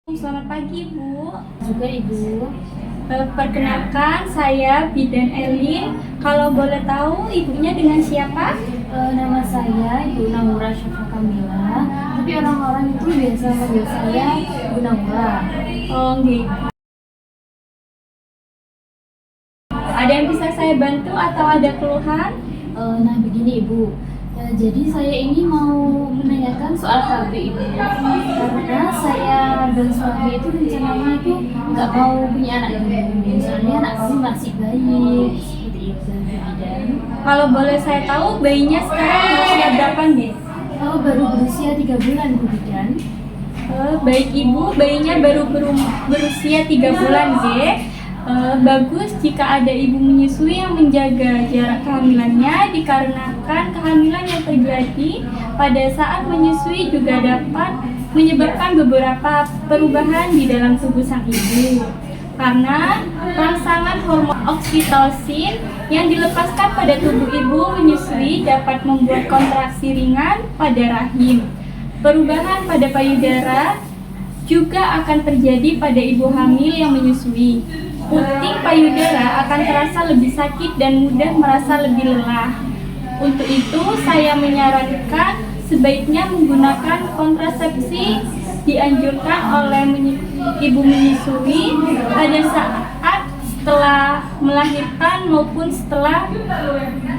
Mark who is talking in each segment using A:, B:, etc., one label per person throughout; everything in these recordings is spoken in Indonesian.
A: Selamat pagi, Bu.
B: Juga Ibu.
A: Perkenalkan, saya Bidan Elin. Kalau boleh tahu, ibunya dengan siapa?
B: Nama saya Ibu Naura Syafa Kamila, tapi orang-orang itu biasa manggil saya Ibu Naura.
A: Oh, gitu. Ada yang bisa saya bantu atau ada keluhan?
B: Nah begini Ibu, jadi saya ini mau menanyakan soal KB Ibu, karena saya dan suami itu rencananya itu nggak mau punya anak dulu, soalnya anak kami masih bayi, seperti itu. Dan
A: Kalau boleh saya tahu, bayinya sekarang berusia berapa nih?
B: baru berusia 3 bulan Bu Bidan.
A: Baik Ibu, bayinya baru berusia 3 bulan, G. Bagus jika ada ibu menyusui yang menjaga jarak kehamilannya, dikarenakan kehamilan yang terjadi pada saat menyusui juga dapat menyebabkan beberapa perubahan di dalam tubuh sang ibu. Karena rangsangan hormon oksitosin yang dilepaskan pada tubuh ibu menyusui dapat membuat kontraksi ringan pada rahim. Perubahan pada payudara juga akan terjadi pada ibu hamil yang menyusui. Puting payudara akan terasa lebih sakit dan mudah merasa lebih lelah. Untuk itu, saya menyarankan sebaiknya menggunakan kontrasepsi dianjurkan oleh ibu menyusui pada saat setelah melahirkan maupun setelah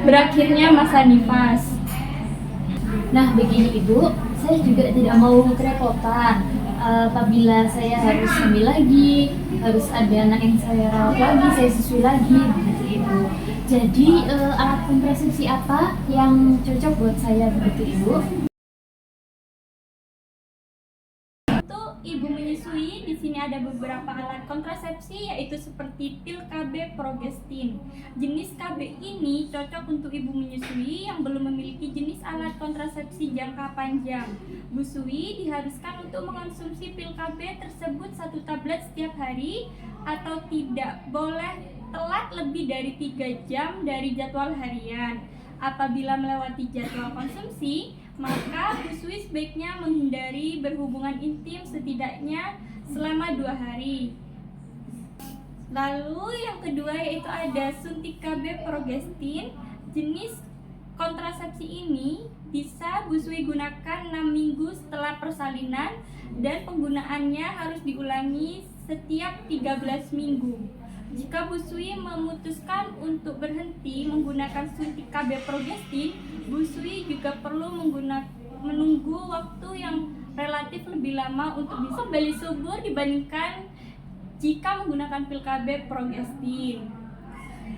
A: berakhirnya masa nifas.
B: Nah begini Ibu, saya juga tidak mau kerepotan apabila saya harus hamil lagi, harus ada anak yang saya rawat lagi, saya susui lagi, begitu Ibu. Jadi alat kontrasepsi apa yang cocok buat saya, begitu Ibu?
A: Untuk ibu menyusui, di sini ada beberapa alat kontrasepsi, yaitu seperti pil KB Progestin. Jenis KB ini cocok untuk ibu menyusui yang belum memiliki jenis alat kontrasepsi jangka panjang. Busui diharuskan untuk mengonsumsi pil KB tersebut 1 tablet setiap hari atau tidak boleh telat lebih dari 3 jam dari jadwal harian. Apabila melewati jadwal konsumsi, maka busui sebaiknya menghindari berhubungan intim setidaknya selama 2 hari. Lalu yang kedua yaitu ada suntik KB Progestin. Jenis kontrasepsi ini bisa busui gunakan 6 minggu setelah persalinan dan penggunaannya harus diulangi setiap 13 minggu. Jika busui memutuskan untuk berhenti menggunakan suntik KB Progestin, busui juga perlu menunggu waktu yang relatif lebih lama untuk bisa kembali subur dibandingkan jika menggunakan pil KB Progestin.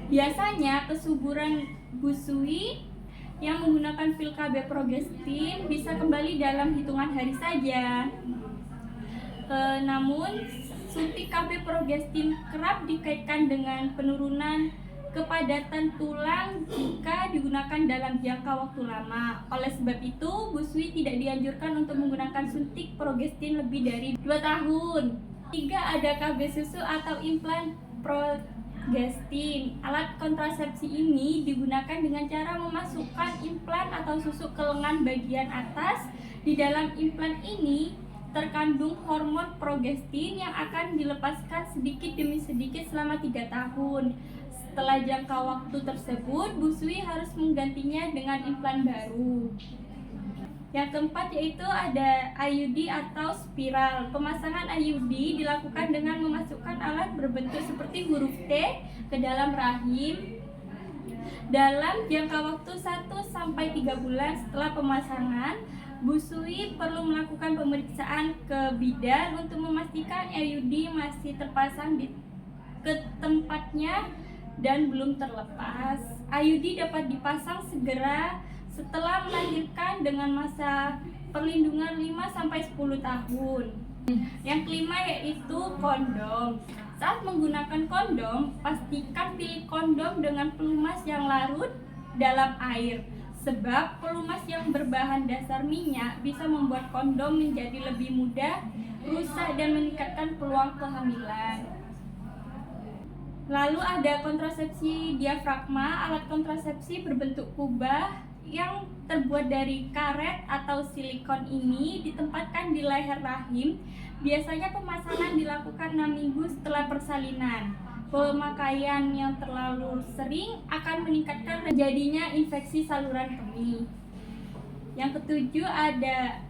A: Biasanya kesuburan busui yang menggunakan pil KB Progestin bisa kembali dalam hitungan hari saja. Namun suntik KB Progestin kerap dikaitkan dengan penurunan kepadatan tulang jika digunakan dalam jangka waktu lama. Oleh sebab itu, busui tidak dianjurkan untuk menggunakan suntik Progestin lebih dari 2 tahun. 3. Ada KB susu atau implan Progestin. Alat kontrasepsi ini digunakan dengan cara memasukkan implan atau susu ke lengan bagian atas. Di dalam implan ini terkandung hormon progestin yang akan dilepaskan sedikit demi sedikit selama 3 tahun. Setelah jangka waktu tersebut, busui harus menggantinya dengan implan baru. Yang keempat yaitu ada IUD atau spiral. Pemasangan IUD dilakukan dengan memasukkan alat berbentuk seperti huruf T ke dalam rahim dalam jangka waktu 1-3 bulan setelah pemasangan. Busui perlu melakukan pemeriksaan ke bidan untuk memastikan IUD masih terpasang ke tempatnya dan belum terlepas. IUD dapat dipasang segera setelah melahirkan dengan masa perlindungan 5-10 tahun. Yang kelima yaitu kondom. Saat menggunakan kondom, pastikan pilih kondom dengan pelumas yang larut dalam air. Sebab pelumas yang berbahan dasar minyak bisa membuat kondom menjadi lebih mudah rusak dan meningkatkan peluang kehamilan. Lalu ada kontrasepsi diafragma. Alat kontrasepsi berbentuk kubah yang terbuat dari karet atau silikon ini ditempatkan di leher rahim Biasanya pemasangan dilakukan 6 minggu setelah persalinan. Pemakaian yang terlalu sering akan meningkatkan terjadinya infeksi saluran kemih. Yang ketujuh ada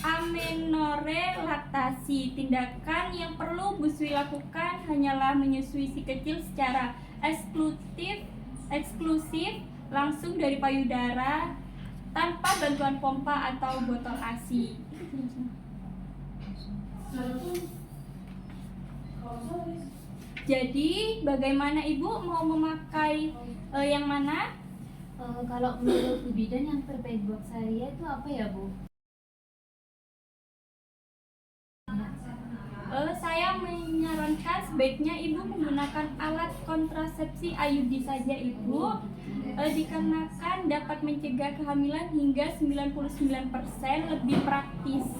A: amenorre laktasi. Tindakan yang perlu busui lakukan hanyalah menyusui si kecil secara eksklusif langsung dari payudara tanpa bantuan pompa atau botol ASI. Jadi bagaimana Ibu mau memakai yang mana?
B: Kalau menurut Bu Bidan yang terbaik buat saya itu apa ya, Bu?
A: Saya menyarankan sebaiknya Ibu menggunakan alat kontrasepsi IUD saja Ibu, dikarenakan dapat mencegah kehamilan hingga 99%, lebih praktis,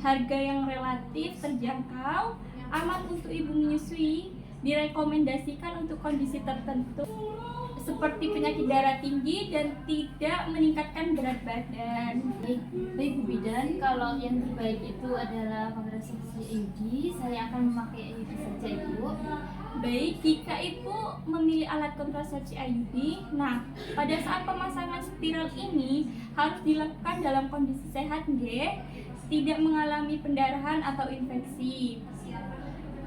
A: harga yang relatif terjangkau, aman untuk Ibu menyusui, direkomendasikan untuk kondisi tertentu seperti penyakit darah tinggi dan tidak meningkatkan berat badan.
B: Baik Bu Bidan, kalau yang terbaik itu adalah kontrasepsi IUD, saya akan memakai IUD saja Ibu.
A: Baik, jika Ibu memilih alat kontrasepsi IUD, nah pada saat pemasangan spiral ini harus dilakukan dalam kondisi sehat, tidak mengalami pendarahan atau infeksi.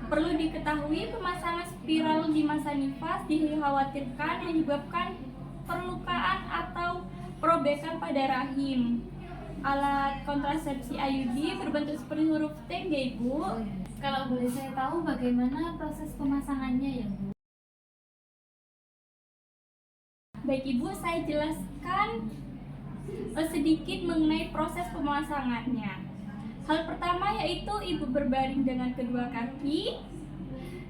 A: Perlu diketahui pemasangan spiral di masa nifas dikhawatirkan menyebabkan perlukaan atau perobekan pada rahim. Alat kontrasepsi IUD berbentuk seperti huruf T, Ibu.
B: Kalau boleh saya tahu bagaimana proses pemasangannya ya Bu?
A: Baik Ibu, saya jelaskan sedikit mengenai proses pemasangannya. Hal pertama yaitu Ibu berbaring dengan kedua kaki,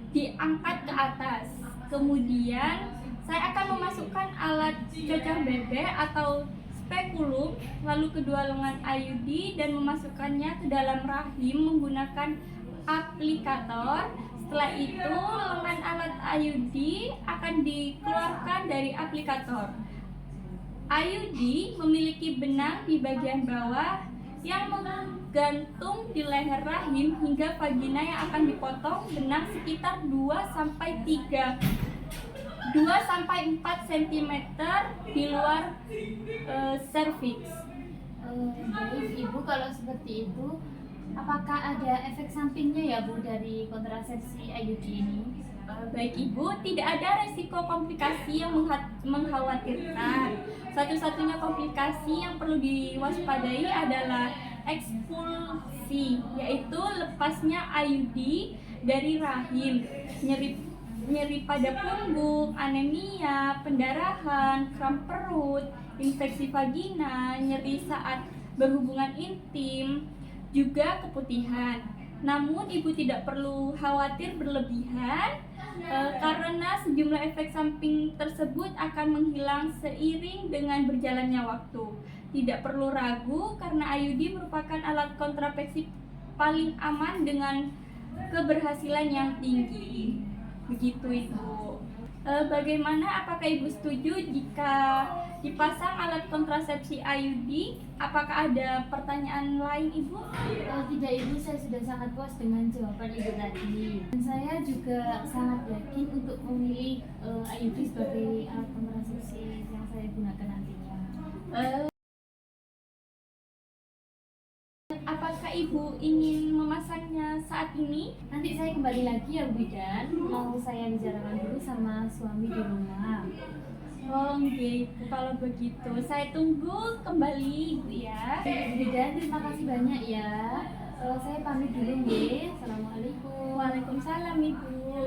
A: diangkat ke atas. Kemudian saya akan memasukkan alat cocok bebek atau spekulum, lalu kedua lengan IUD dan memasukkannya ke dalam rahim menggunakan aplikator. Setelah itu lengan alat IUD akan dikeluarkan dari aplikator. IUD memiliki benang di bagian bawah yang menggantung di leher rahim hingga vagina yang akan dipotong benang sekitar 2 sampai 4 cm di luar serviks.
B: Baik Ibu, kalau seperti itu apakah ada efek sampingnya ya Bu dari kontrasepsi IUD ini?
A: Baik Ibu, tidak ada resiko komplikasi yang mengkhawatirkan. Satu-satunya komplikasi yang perlu diwaspadai adalah ekspulsi, yaitu lepasnya IUD dari rahim, nyeri pada punggung, anemia, pendarahan, kram perut, infeksi vagina, nyeri saat berhubungan intim, juga keputihan. Namun Ibu tidak perlu khawatir berlebihan karena sejumlah efek samping tersebut akan menghilang seiring dengan berjalannya waktu. Tidak perlu ragu karena IUD merupakan alat kontrasepsi paling aman dengan keberhasilan yang tinggi. Begitu Ibu. Bagaimana, apakah Ibu setuju jika dipasang alat kontrasepsi IUD? Apakah ada pertanyaan lain Ibu?
B: Tidak Ibu, saya sudah sangat puas dengan jawaban Ibu tadi. Dan saya juga sangat yakin untuk memilih IUD sebagai alat kontrasepsi yang saya gunakan nantinya.
A: Apakah Ibu ingin memasangnya saat ini?
B: Nanti saya kembali lagi ya Bu Bidan, mau saya bicarakan dulu sama suami di rumah.
A: Oh gitu, kalau begitu saya tunggu kembali Ibu ya.
B: Bu Bidan, terima kasih banyak ya. Saya pamit dulu nggih. Assalamualaikum.
A: Waalaikumsalam Ibu.